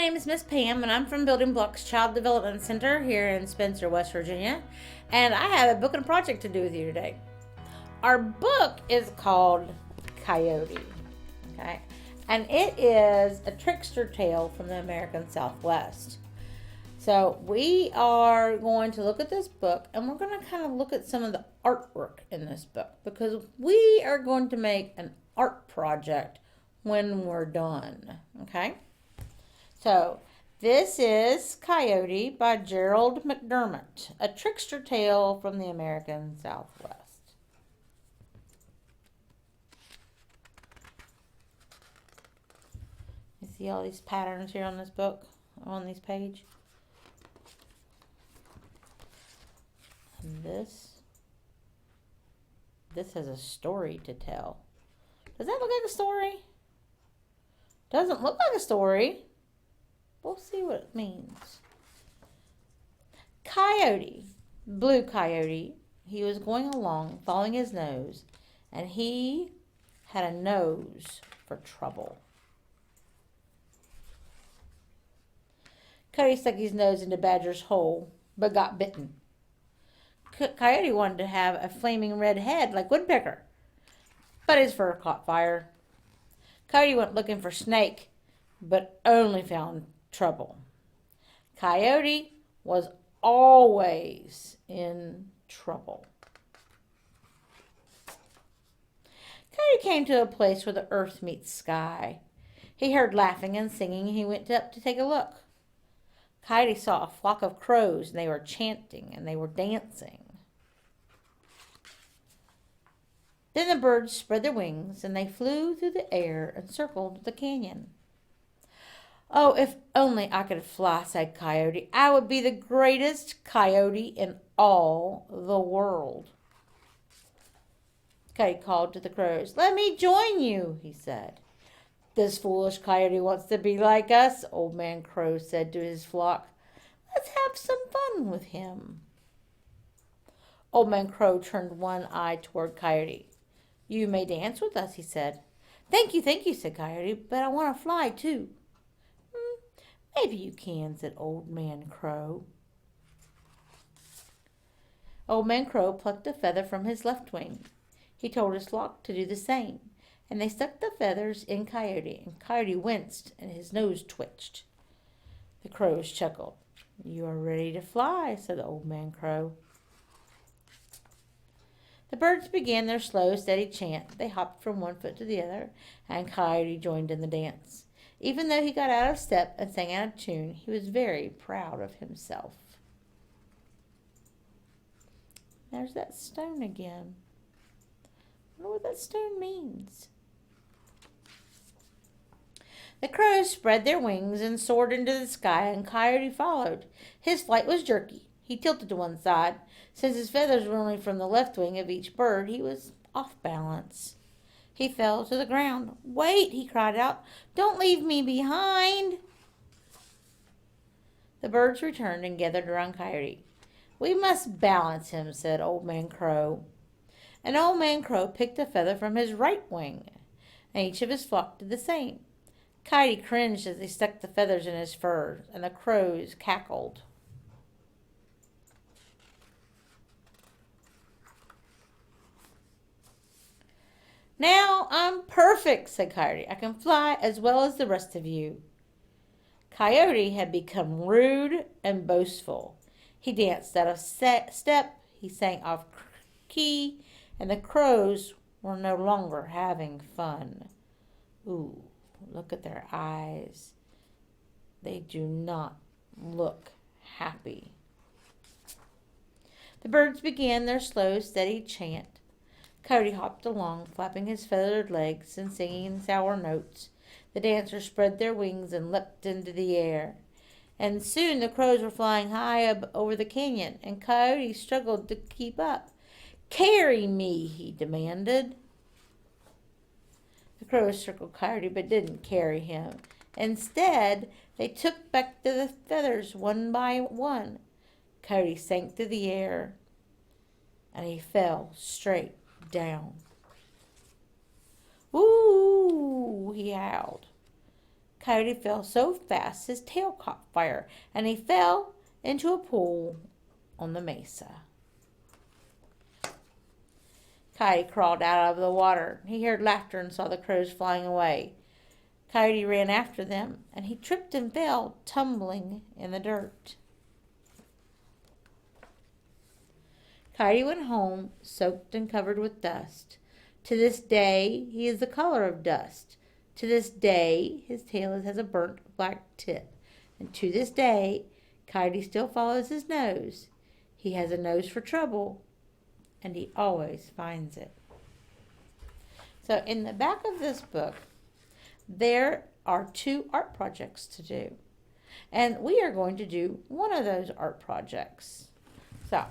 name is Miss Pam, and I'm from Building Blocks Child Development Center here in Spencer, West Virginia. And I have a book and a project to do with you today. Our book is called Coyote, okay? And it is a trickster tale from the American Southwest. So we are going to look at this book, and we're going to kind of look at some of the artwork in this book, because we are going to make an art project when we're done, okay? So this is Coyote by Gerald McDermott, a trickster tale from the American Southwest. You see all these patterns here on this book, on this page? And this has a story to tell. Does that look like a story? Doesn't look like a story. We'll see what it means. Coyote, Blue Coyote, he was going along following his nose, and he had a nose for trouble. Coyote stuck his nose into Badger's hole, but got bitten. Coyote wanted to have a flaming red head like Woodpecker, but his fur caught fire. Coyote went looking for Snake, but only found trouble. Coyote was always in trouble. Coyote came to a place where the earth meets sky. He heard laughing and singing, and he went up to take a look. Coyote saw a flock of crows, and they were chanting, and they were dancing. Then the birds spread their wings, and they flew through the air and circled the canyon. "Oh, if only I could fly," said Coyote. "I would be the greatest coyote in all the world." Coyote called to the crows. "Let me join you," he said. "This foolish coyote wants to be like us," Old Man Crow said to his flock. "Let's have some fun with him." Old Man Crow turned one eye toward Coyote. "You may dance with us," he said. Thank you," said Coyote, "but I want to fly too." "Maybe you can," said Old Man Crow. Old Man Crow plucked a feather from his left wing. He told his flock to do the same, and they stuck the feathers in Coyote, and Coyote winced and his nose twitched. The crows chuckled. "You are ready to fly," said Old Man Crow. The birds began their slow, steady chant. They hopped from one foot to the other, and Coyote joined in the dance. Even though he got out of step and sang out of tune, he was very proud of himself. There's that stone again. I wonder what that stone means. The crows spread their wings and soared into the sky, and Coyote followed. His flight was jerky. He tilted to one side. Since his feathers were only from the left wing of each bird, he was off balance. He fell to the ground. "Wait," he cried out. "Don't leave me behind." The birds returned and gathered around Coyote. "We must balance him," said Old Man Crow. And Old Man Crow picked a feather from his right wing, and each of his flock did the same. Coyote cringed as he stuck the feathers in his fur, and the crows cackled. "Now I'm perfect," said Coyote. "I can fly as well as the rest of you." Coyote had become rude and boastful. He danced out of step, he sang off key, and the crows were no longer having fun. Ooh, look at their eyes. They do not look happy. The birds began their slow, steady chant. Coyote hopped along, flapping his feathered legs and singing sour notes. The dancers spread their wings and leapt into the air. And soon the crows were flying high up over the canyon, and Coyote struggled to keep up. "Carry me," he demanded. The crows circled Coyote but didn't carry him. Instead, they took back the feathers one by one. Coyote sank through the air, and he fell straight down. "Ooh," he howled. Coyote fell so fast his tail caught fire, and he fell into a pool on the mesa. Coyote crawled out of the water. He heard laughter and saw the crows flying away. Coyote ran after them, and he tripped and fell, tumbling in the dirt. Coyote went home, soaked and covered with dust. To this day, he is the color of dust. To this day, his tail has a burnt black tip. And to this day, Coyote still follows his nose. He has a nose for trouble, and he always finds it. So in the back of this book, there are 2 art projects to do. And we are going to do one of those art projects. So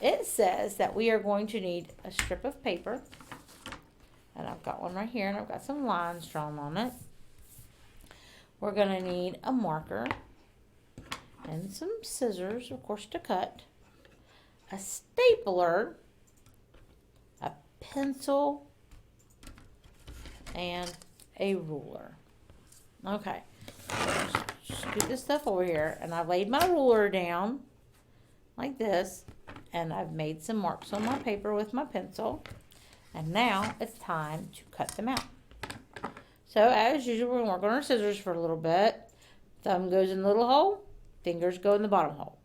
it says that we are going to need a strip of paper. And I've got one right here, and I've got some lines drawn on it. We're going to need a marker and some scissors, of course, to cut, a stapler, a pencil, and a ruler. Okay, scoot this stuff over here, and I've laid my ruler down like this, and I've made some marks on my paper with my pencil. And now it's time to cut them out. So as usual, we're going to work on our scissors for a little bit. Thumb goes in the little hole. Fingers go in the bottom hole.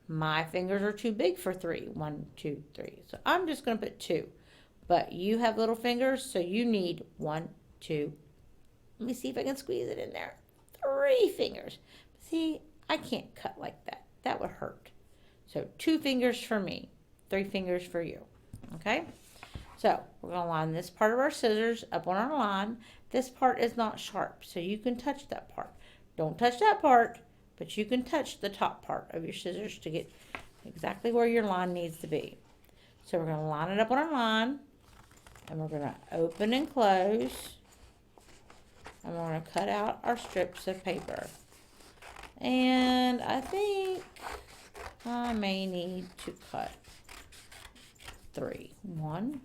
My fingers are too big for 3. 1, 2, 3. So I'm just going to put 2. But you have little fingers, so you need 1, 2. Let me see if I can squeeze it in there. 3 fingers. See, I can't cut like that. That would hurt. So 2 fingers for me. 3 fingers for you. Okay? So we're going to line this part of our scissors up on our line. This part is not sharp, so you can touch that part. Don't touch that part, but you can touch the top part of your scissors to get exactly where your line needs to be. So we're going to line it up on our line, and we're going to open and close, and we're going to cut out our strips of paper. And I think I may need to cut 3. 1,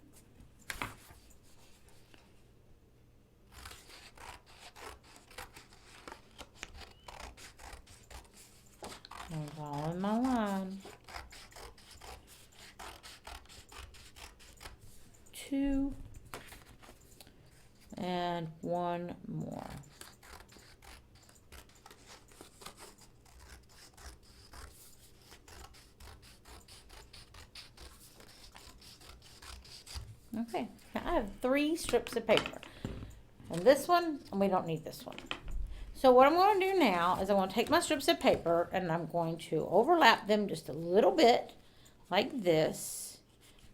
and following my line. 2, and 1 more. Okay, now I have 3 strips of paper. And this one, and we don't need this one. So what I'm going to do now is I'm going to take my strips of paper and I'm going to overlap them just a little bit like this.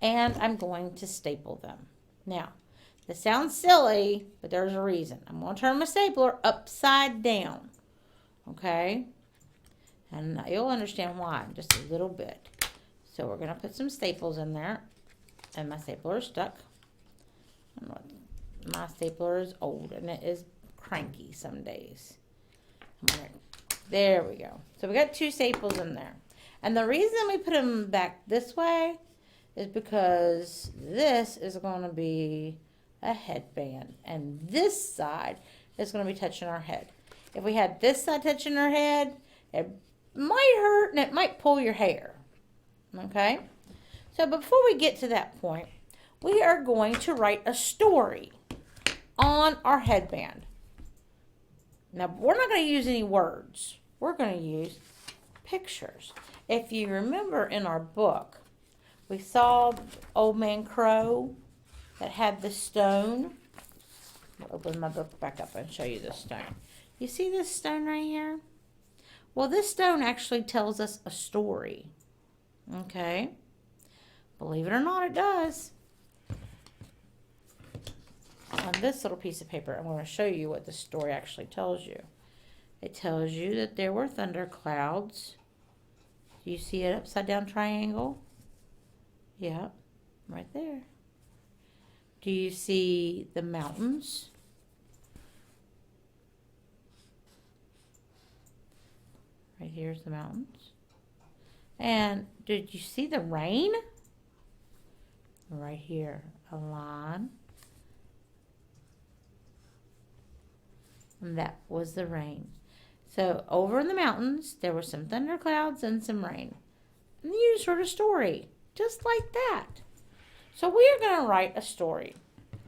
And I'm going to staple them. Now, this sounds silly, but there's a reason. I'm going to turn my stapler upside down. Okay? And you'll understand why in just a little bit. So we're going to put some staples in there. And my stapler is stuck. My stapler is old and it is cranky some days. There we go. So we got 2 staples in there. And the reason we put them back this way is because this is going to be a headband. And this side is going to be touching our head. If we had this side touching our head, it might hurt and it might pull your hair. Okay? So before we get to that point, we are going to write a story on our headband. Now, we're not going to use any words. We're going to use pictures. If you remember in our book, we saw Old Man Crow that had the stone. I'll open my book back up and show you the stone. You see this stone right here? Well, this stone actually tells us a story. Okay? Believe it or not, it does. On this little piece of paper, I'm going to show you what the story actually tells you. It tells you that there were thunderclouds. Do you see an upside down triangle? Yep, right there. Do you see the mountains? Right here's the mountains. And did you see the rain? Right here, a line. And that was the rain. So over in the mountains, there were some thunderclouds and some rain. And then you just wrote a story, just like that. So we are going to write a story.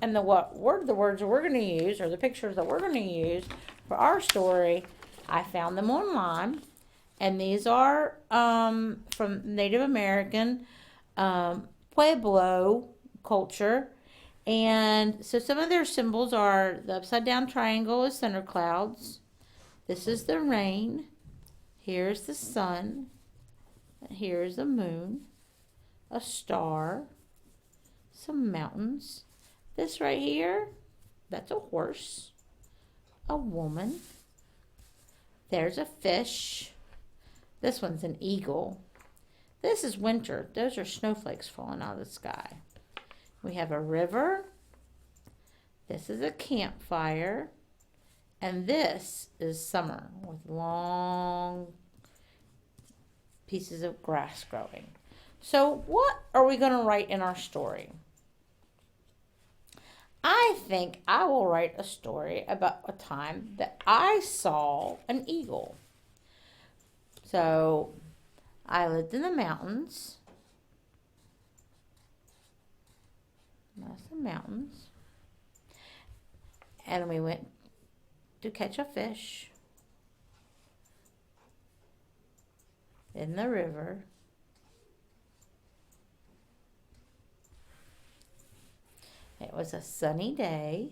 And the words we're going to use, or the pictures that we're going to use for our story, I found them online. And these are from Native American Pueblo culture. And so some of their symbols are the upside down triangle is thunderclouds. This is the rain. Here's the sun. Here's the moon. A star. Some mountains. This right here, that's a horse. A woman. There's a fish. This one's an eagle. This is winter. Those are snowflakes falling out of the sky. We have a river. This is a campfire. And this is summer with long pieces of grass growing. So what are we going to write in our story? I think I will write a story about a time that I saw an eagle. So I lived in the mountains. That's the mountains. And we went to catch a fish in the river. It was a sunny day.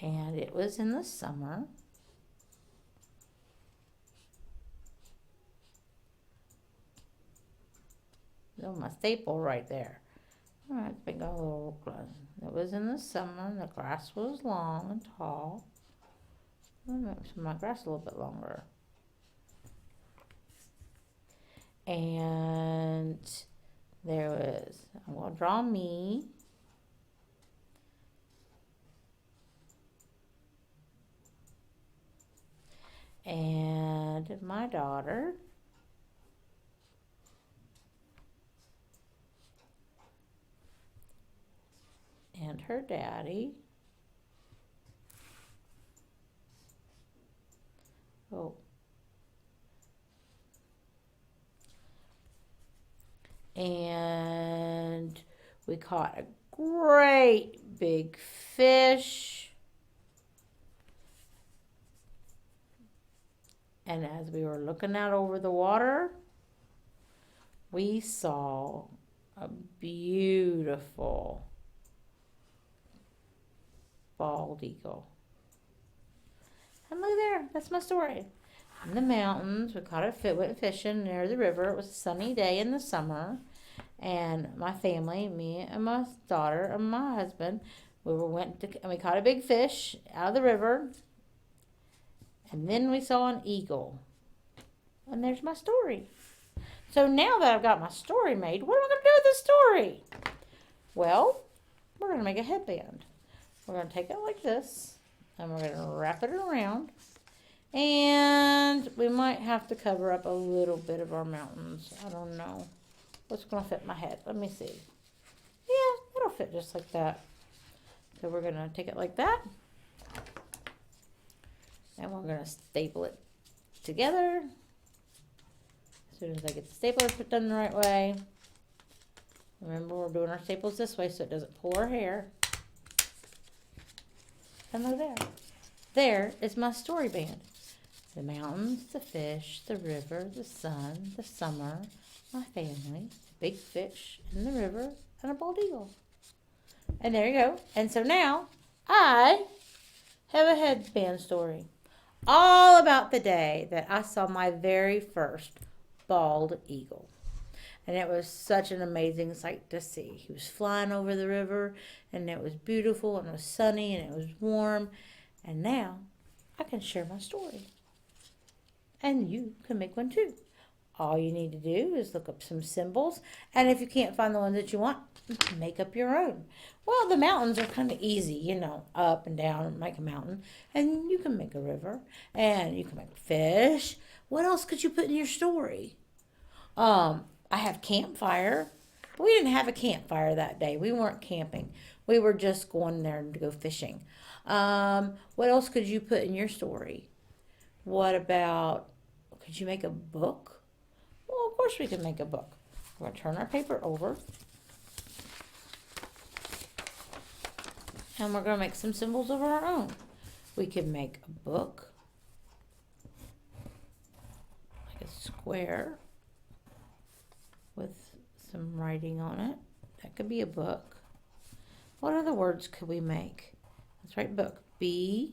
And it was in the summer. Oh, my staple right there. All right, think a little close. It was in the summer, and the grass was long and tall. I'll make my grass a little bit longer. And there was, I'm going to draw me. And my daughter. And her daddy. Oh. And we caught a great big fish. And as we were looking out over the water, we saw a beautiful bald eagle. And look there, that's my story. In the mountains, we caught went fishing near the river. It was a sunny day in the summer. And my family, me and my daughter and my husband, and we caught a big fish out of the river. And then we saw an eagle. And there's my story. So now that I've got my story made, what am I going to do with this story? Well, we're going to make a headband. We're going to take it like this, and we're going to wrap it around. And we might have to cover up a little bit of our mountains. I don't know what's going to fit my head. Let me see. Yeah, it'll fit just like that. So we're going to take it like that. And we're going to staple it together. As soon as I get the staples put done the right way. Remember, we're doing our staples this way so it doesn't pull our hair. And look there. There is my story band. The mountains, the fish, the river, the sun, the summer, my family, the big fish in the river, and a bald eagle. And there you go. And so now I have a headband story. All about the day that I saw my very first bald eagle. And it was such an amazing sight to see. He was flying over the river, and it was beautiful, and it was sunny, and it was warm. And now I can share my story. And you can make one too. All you need to do is look up some symbols, and if you can't find the ones that you want, make up your own. Well, the mountains are kind of easy, up and down and make a mountain, and you can make a river, and you can make fish. What else could you put in your story? I have campfire, but we didn't have a campfire that day. We weren't camping. We were just going there to go fishing. What else could you put in your story? What about, could you make a book? Well, of course we can make a book. We're going to turn our paper over. And we're going to make some symbols of our own. We can make a book. Like a square with some writing on it. That could be a book. What other words could we make? Let's write book. B-O-O-K.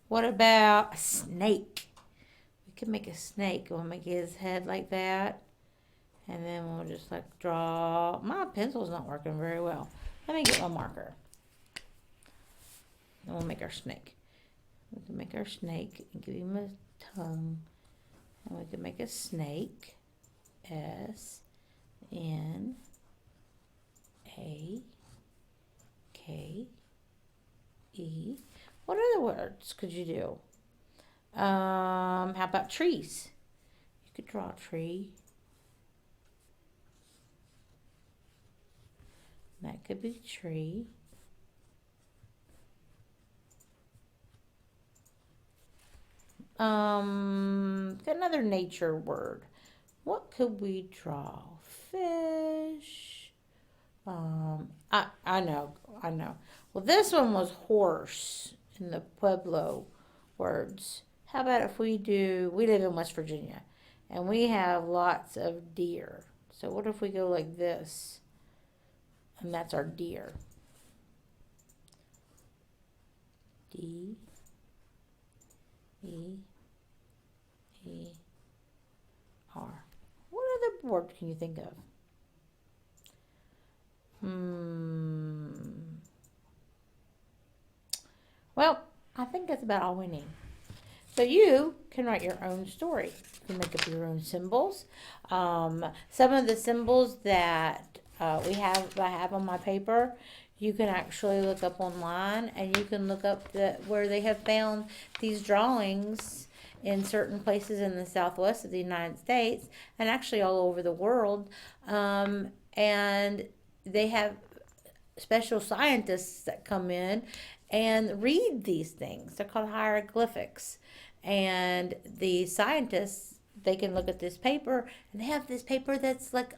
What about a snake? We could make a snake. We'll make his head like that. And then we'll just draw. My pencil's not working very well. Let me get my marker. And we'll make our snake. We can make our snake and give him a tongue. And we can make a snake. S-N-A-K-E. What other words could you do? How about trees? You could draw a tree. That could be tree. Another nature word. What could we draw? Fish. I know. Well, this one was horse in the Pueblo words. How about if we live in West Virginia, and we have lots of deer. So what if we go like this? And that's our deer. D-E-E-R. What other word can you think of? Well, I think that's about all we need. So you can write your own story. You can make up your own symbols. Some of the symbols that I have on my paper, you can actually look up online, and you can look up where they have found these drawings in certain places in the southwest of the United States, and actually all over the world. And they have special scientists that come in and read these things. They're called hieroglyphics. And the scientists, they can look at this paper, and they have this paper that's like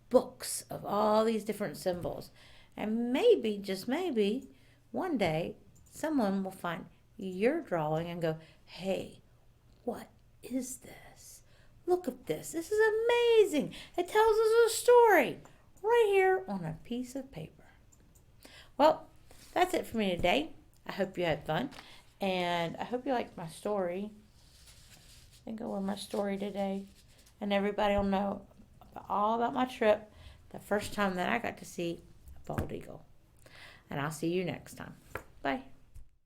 books of all these different symbols. And maybe, just maybe, one day, someone will find your drawing and go, hey, what is this? Look at this. This is amazing. It tells us a story right here on a piece of paper. Well, that's it for me today. I hope you had fun, and I hope you liked my story. I think I wore my story today, and everybody will know all about my trip, the first time that I got to see a bald eagle. And I'll see you next time. Bye.